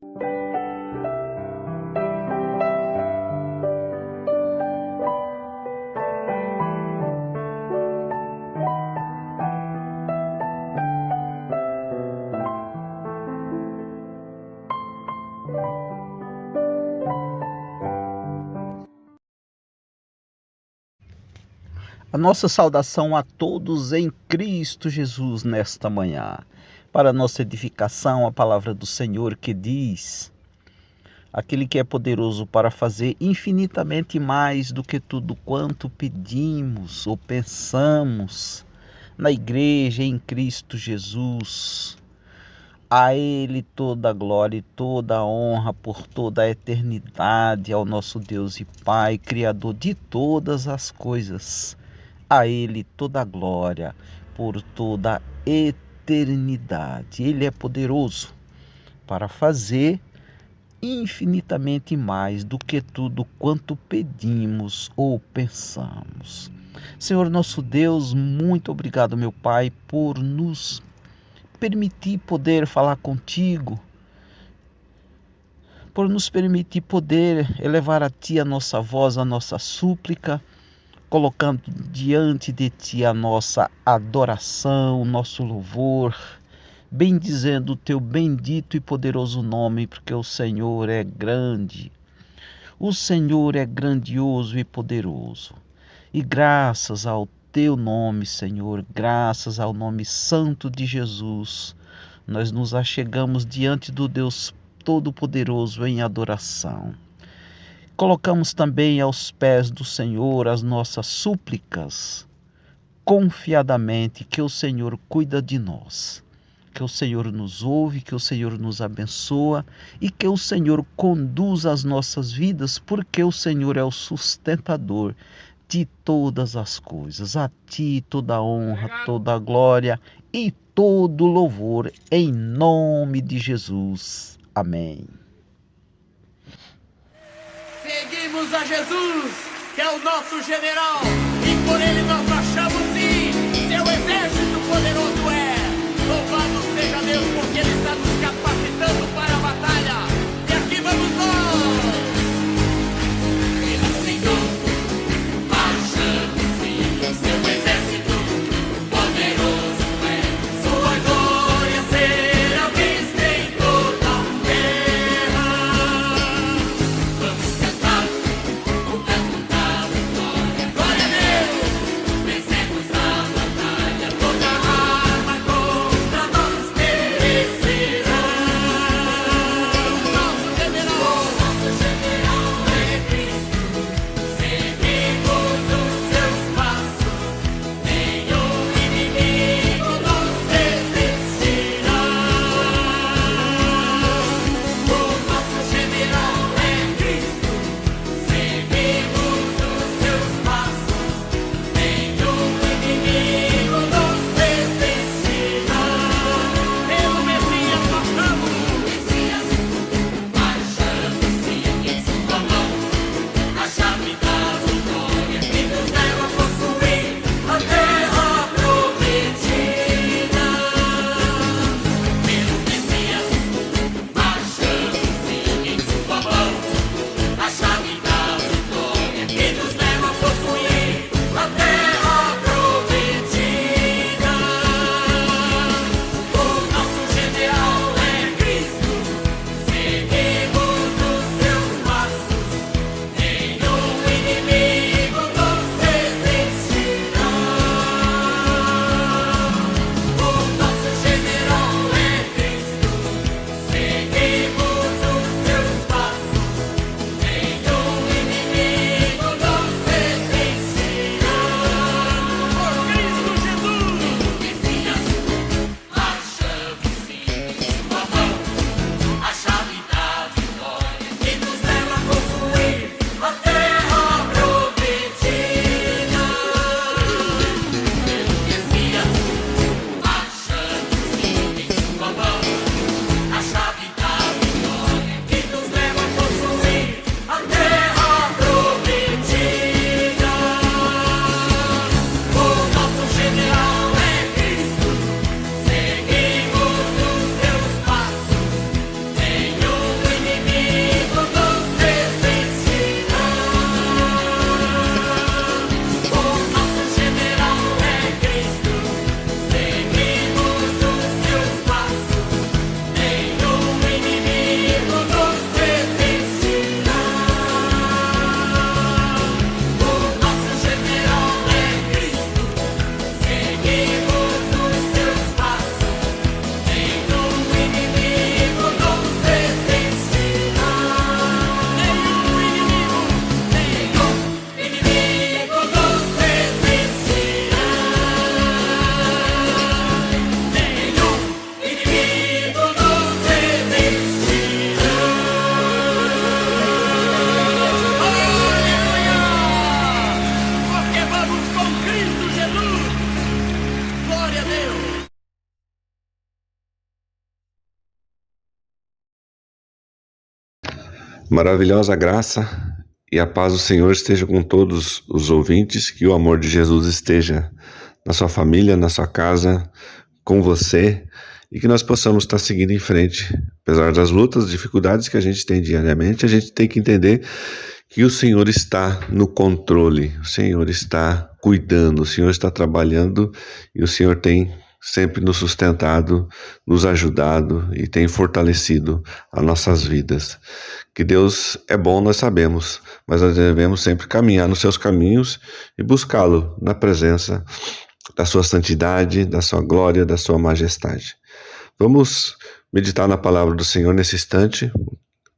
A nossa saudação a todos em Cristo Jesus nesta manhã. Para nossa edificação, a palavra do Senhor que diz: aquele que é poderoso para fazer infinitamente mais do que tudo quanto pedimos ou pensamos na igreja em Cristo Jesus. A Ele toda a glória e toda a honra por toda a eternidade, ao nosso Deus e Pai, Criador de todas as coisas. A Ele toda a glória por toda a eternidade. Ele é poderoso para fazer infinitamente mais do que tudo quanto pedimos ou pensamos. Senhor nosso Deus, muito obrigado, meu Pai, por nos permitir poder falar contigo, por nos permitir poder elevar a Ti a nossa voz, a nossa súplica, colocando diante de Ti a nossa adoração, o nosso louvor, bendizendo o Teu bendito e poderoso nome, porque o Senhor é grande, o Senhor é grandioso e poderoso. E graças ao Teu nome, Senhor, graças ao nome santo de Jesus, nós nos achegamos diante do Deus Todo-Poderoso em adoração. Colocamos também aos pés do Senhor as nossas súplicas, confiadamente que o Senhor cuida de nós, que o Senhor nos ouve, que o Senhor nos abençoa e que o Senhor conduz as nossas vidas, porque o Senhor é o sustentador de todas as coisas. A Ti toda a honra, toda a glória e todo louvor, em nome de Jesus. Amém. Seguimos a Jesus, que é o nosso general, e por Ele nós marchamos sim, seu exército poderoso é. Louvado seja Deus, porque Ele está nos capacitando para a batalha. E aqui vamos nós! Pelo Senhor, marchamos sim, seu exército poderoso é. Sua glória será vista em toda a terra. Vamos cantar o canto da vitória. Glória a Deus, vencemos a batalha. Toda arma contra nós perecerá. Maravilhosa graça e a paz do Senhor esteja com todos os ouvintes, que o amor de Jesus esteja na sua família, na sua casa, com você, e que nós possamos estar seguindo em frente. Apesar das lutas, dificuldades que a gente tem diariamente, a gente tem que entender que o Senhor está no controle, o Senhor está cuidando, o Senhor está trabalhando e o Senhor tem sempre nos sustentado, nos ajudado e tem fortalecido as nossas vidas. Que Deus é bom, nós sabemos, mas nós devemos sempre caminhar nos seus caminhos e buscá-lo na presença da sua santidade, da sua glória, da sua majestade. Vamos meditar na palavra do Senhor nesse instante.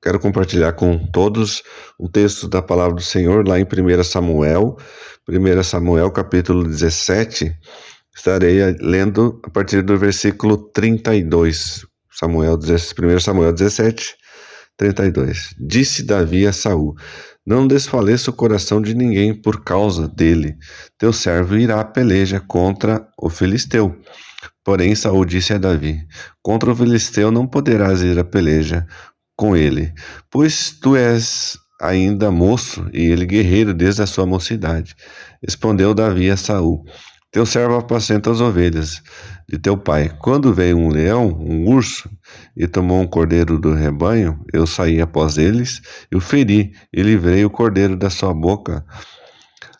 Quero compartilhar com todos um texto da palavra do Senhor lá em 1 Samuel capítulo 17. Estarei lendo a partir do versículo 32. 1 Samuel 17, 32. Disse Davi a Saul: não desfaleça o coração de ninguém por causa dele. Teu servo irá à peleja contra o filisteu. Porém Saul disse a Davi: contra o filisteu não poderás ir à peleja com ele, pois tu és ainda moço e ele guerreiro desde a sua mocidade. Respondeu Davi a Saul: teu servo apacenta as ovelhas de teu pai. Quando veio um leão, um urso, e tomou um cordeiro do rebanho, eu saí após eles, eu feri e livrei o cordeiro da sua boca.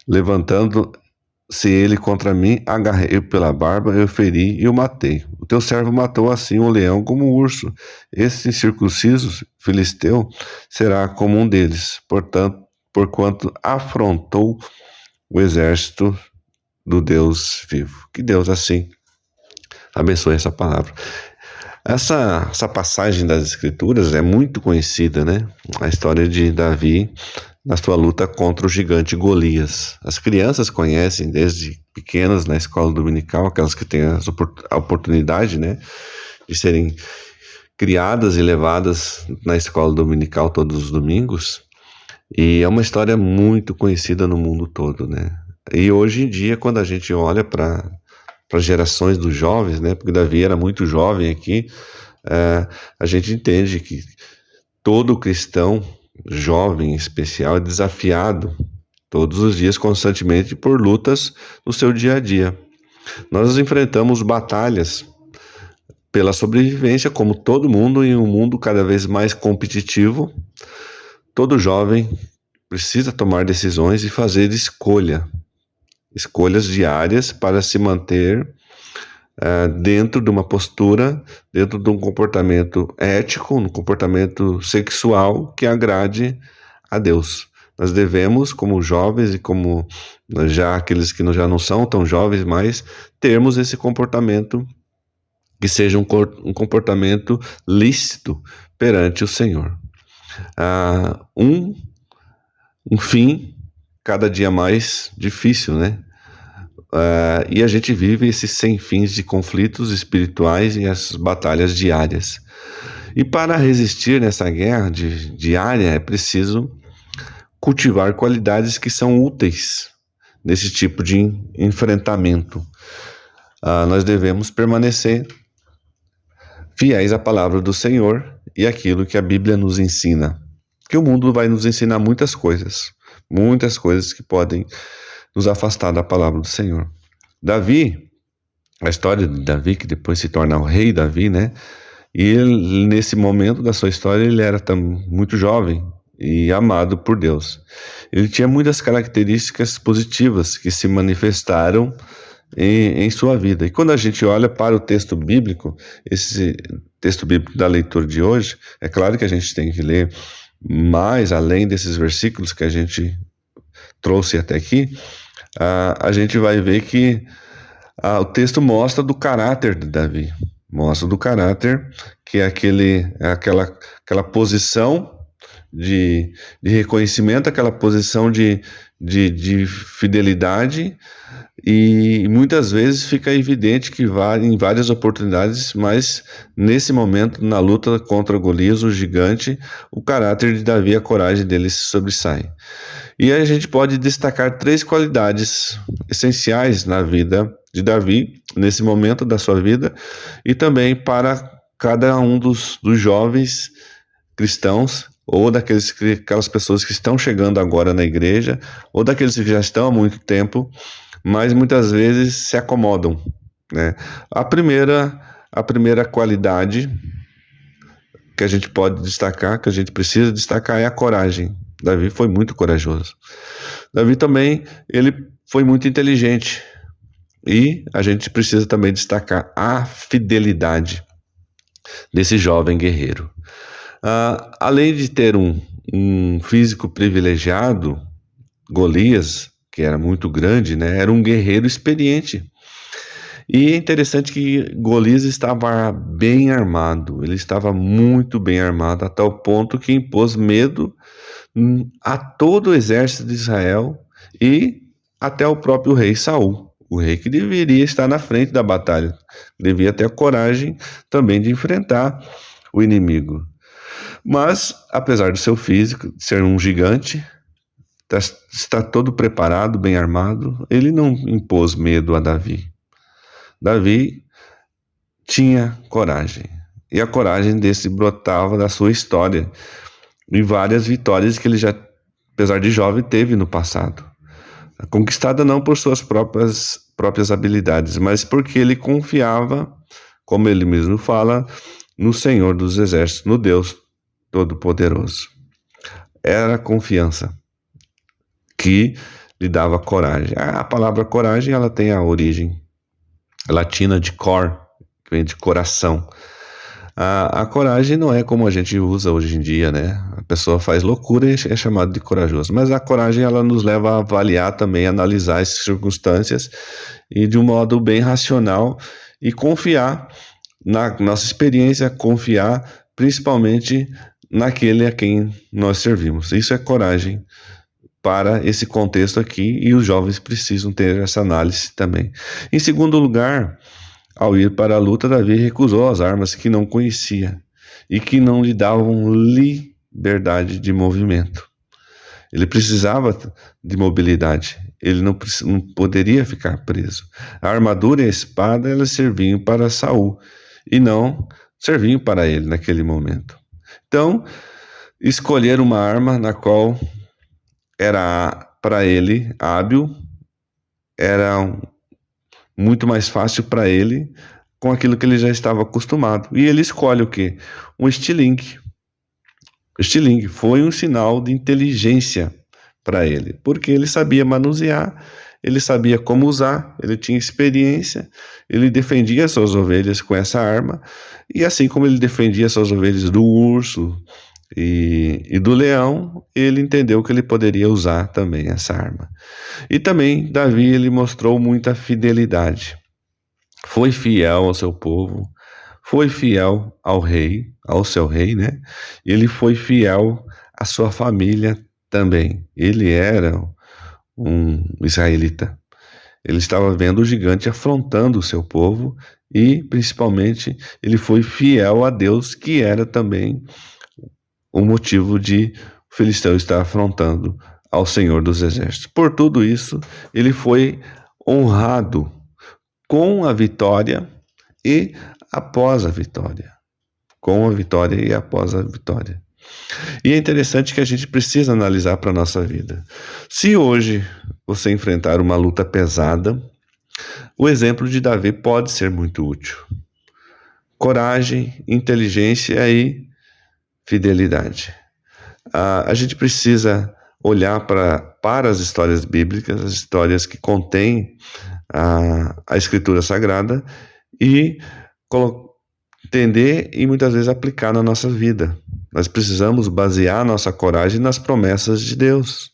Levantando-se ele contra mim, agarrei-o pela barba, eu feri e o matei. O teu servo matou assim o leão como o urso. Esse incircunciso filisteu será como um deles, porquanto afrontou o exército do Deus vivo. Que Deus assim abençoe essa palavra. Essa passagem das Escrituras é muito conhecida, né? A história de Davi na sua luta contra o gigante Golias. As crianças conhecem desde pequenas na escola dominical, aquelas que têm a oportunidade, né, de serem criadas e levadas na escola dominical todos os domingos. E é uma história muito conhecida no mundo todo, né? E hoje em dia, quando a gente olha para as gerações dos jovens, né, porque Davi era muito jovem aqui, a gente entende que todo cristão, jovem em especial, é desafiado todos os dias, constantemente, por lutas no seu dia a dia. Nós enfrentamos batalhas pela sobrevivência, como todo mundo, em um mundo cada vez mais competitivo. Todo jovem precisa tomar decisões e fazer escolhas diárias para se manter dentro de uma postura, dentro de um comportamento ético, um comportamento sexual que agrade a Deus. Nós devemos, como jovens e como já aqueles que já não são tão jovens mais, termos esse comportamento que seja um comportamento lícito perante o Senhor. Um fim cada dia mais difícil, né? E a gente vive esses sem fins de conflitos espirituais e as batalhas diárias. E para resistir nessa guerra diária é preciso cultivar qualidades que são úteis nesse tipo de enfrentamento. Nós devemos permanecer fiéis à palavra do Senhor e àquilo que a Bíblia nos ensina. Que o mundo vai nos ensinar muitas coisas que podem nos afastar da palavra do Senhor. Davi, a história de Davi, que depois se torna o rei Davi, né? E ele, nesse momento da sua história, ele era muito jovem e amado por Deus. Ele tinha muitas características positivas que se manifestaram em sua vida. E quando a gente olha para o texto bíblico, esse texto bíblico da leitura de hoje, é claro que a gente tem que ler mais além desses versículos que a gente trouxe até aqui. A gente vai ver que o texto mostra do caráter de Davi, mostra do caráter que é aquela posição de reconhecimento, aquela posição de fidelidade, e muitas vezes fica evidente que em várias oportunidades, mas nesse momento, na luta contra Golias, o gigante, o caráter de Davi, a coragem dele se sobressai. E a gente pode destacar 3 qualidades essenciais na vida de Davi, nesse momento da sua vida, e também para cada um dos jovens cristãos ou aquelas pessoas que estão chegando agora na igreja, ou daqueles que já estão há muito tempo, mas muitas vezes se acomodam, né? A primeira qualidade que a gente pode destacar, que a gente precisa destacar, é a coragem. Davi foi muito corajoso. Davi também, ele foi muito inteligente. E a gente precisa também destacar a fidelidade desse jovem guerreiro. Além de ter um físico privilegiado, Golias, que era muito grande, né, era um guerreiro experiente. E é interessante que Golias estava bem armado, ele estava muito bem armado, a tal ponto que impôs medo a todo o exército de Israel e até o próprio rei Saul, o rei que deveria estar na frente da batalha, devia ter a coragem também de enfrentar o inimigo. Mas, apesar do seu físico, de ser um gigante, estar todo preparado, bem armado, ele não impôs medo a Davi. Davi tinha coragem, e a coragem desse brotava da sua história, e várias vitórias que ele já, apesar de jovem, teve no passado. Conquistada não por suas próprias habilidades, mas porque ele confiava, como ele mesmo fala, no Senhor dos Exércitos, no Deus Todo-Poderoso. Era a confiança que lhe dava coragem. A palavra coragem, ela tem a origem latina de cor, que vem de coração. A coragem não é como a gente usa hoje em dia, né? A pessoa faz loucura e é chamado de corajoso. Mas a coragem, ela nos leva a avaliar também, analisar as circunstâncias e de um modo bem racional e confiar na nossa experiência, confiar principalmente naquele a quem nós servimos. Isso é coragem para esse contexto aqui, e os jovens precisam ter essa análise também. Em segundo lugar, ao ir para a luta, Davi recusou as armas que não conhecia e que não lhe davam liberdade de movimento. Ele precisava de mobilidade, ele não poderia ficar preso. A armadura e a espada, elas serviam para Saul e não serviam para ele naquele momento. Então, escolher uma arma na qual era para ele hábil, era muito mais fácil para ele com aquilo que ele já estava acostumado. E ele escolhe o quê? Um estilingue. O estilingue foi um sinal de inteligência para ele, porque ele sabia manusear, ele sabia como usar, ele tinha experiência, ele defendia suas ovelhas com essa arma, e assim como ele defendia suas ovelhas do urso e do leão, ele entendeu que ele poderia usar também essa arma. E também Davi, ele mostrou muita fidelidade. Foi fiel ao seu povo, foi fiel ao rei, ao seu rei, né? Ele foi fiel à sua família também. Ele era um israelita. Ele estava vendo o gigante afrontando o seu povo e, principalmente, ele foi fiel a Deus, que era também o motivo de o filisteu estar afrontando ao Senhor dos Exércitos. Por tudo isso, ele foi honrado com a vitória e após a vitória. Com a vitória e após a vitória. E é interessante que a gente precisa analisar para a nossa vida. Se hoje você enfrentar uma luta pesada, o exemplo de Davi pode ser muito útil. Coragem, inteligência e fidelidade. A gente precisa olhar para as histórias bíblicas, as histórias que contêm a Escritura Sagrada, e entender e muitas vezes aplicar na nossa vida. Nós precisamos basear nossa coragem nas promessas de Deus.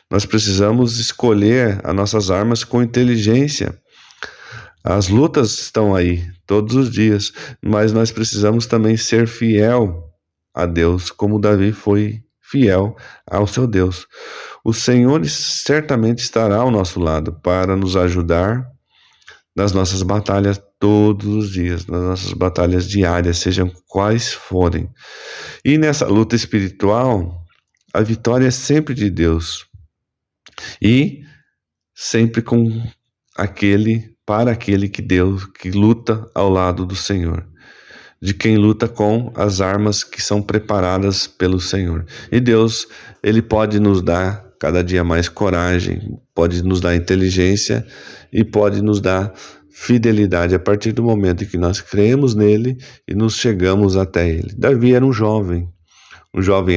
Nós precisamos escolher as nossas armas com inteligência. As lutas estão aí todos os dias, mas nós precisamos também ser fiel a Deus, como Davi foi fiel ao seu Deus. O Senhor certamente estará ao nosso lado para nos ajudar nas nossas batalhas todos os dias, nas nossas batalhas diárias, sejam quais forem. E nessa luta espiritual, a vitória é sempre de Deus. E sempre para aquele que luta ao lado do Senhor. de quem luta com as armas que são preparadas pelo Senhor. E Deus, Ele pode nos dar cada dia mais coragem, pode nos dar inteligência e pode nos dar fidelidade a partir do momento em que nós cremos nele e nos chegamos até ele. Davi era um jovem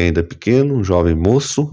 ainda pequeno, um jovem moço,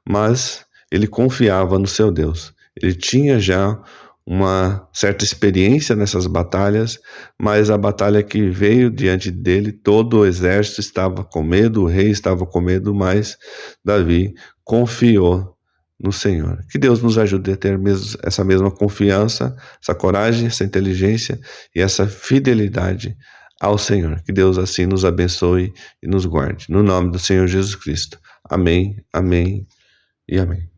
mas ele confiava no seu Deus. Ele tinha já uma certa experiência nessas batalhas, mas a batalha que veio diante dele, todo o exército estava com medo, o rei estava com medo, mas Davi confiou no Senhor. Que Deus nos ajude a ter essa mesma confiança, essa coragem, essa inteligência e essa fidelidade ao Senhor. Que Deus assim nos abençoe e nos guarde. No nome do Senhor Jesus Cristo. Amém, amém e amém.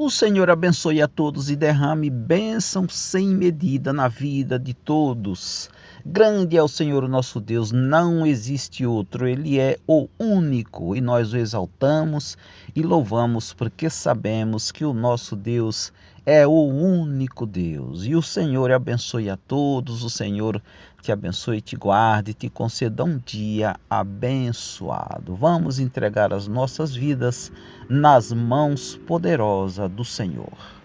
O Senhor abençoe a todos e derrame bênção sem medida na vida de todos. Grande é o Senhor nosso Deus, não existe outro, Ele é o único e nós o exaltamos e louvamos porque sabemos que o nosso Deus é o único Deus. E o Senhor abençoe a todos, o Senhor te abençoe, te guarde, te conceda um dia abençoado. Vamos entregar as nossas vidas nas mãos poderosas do Senhor.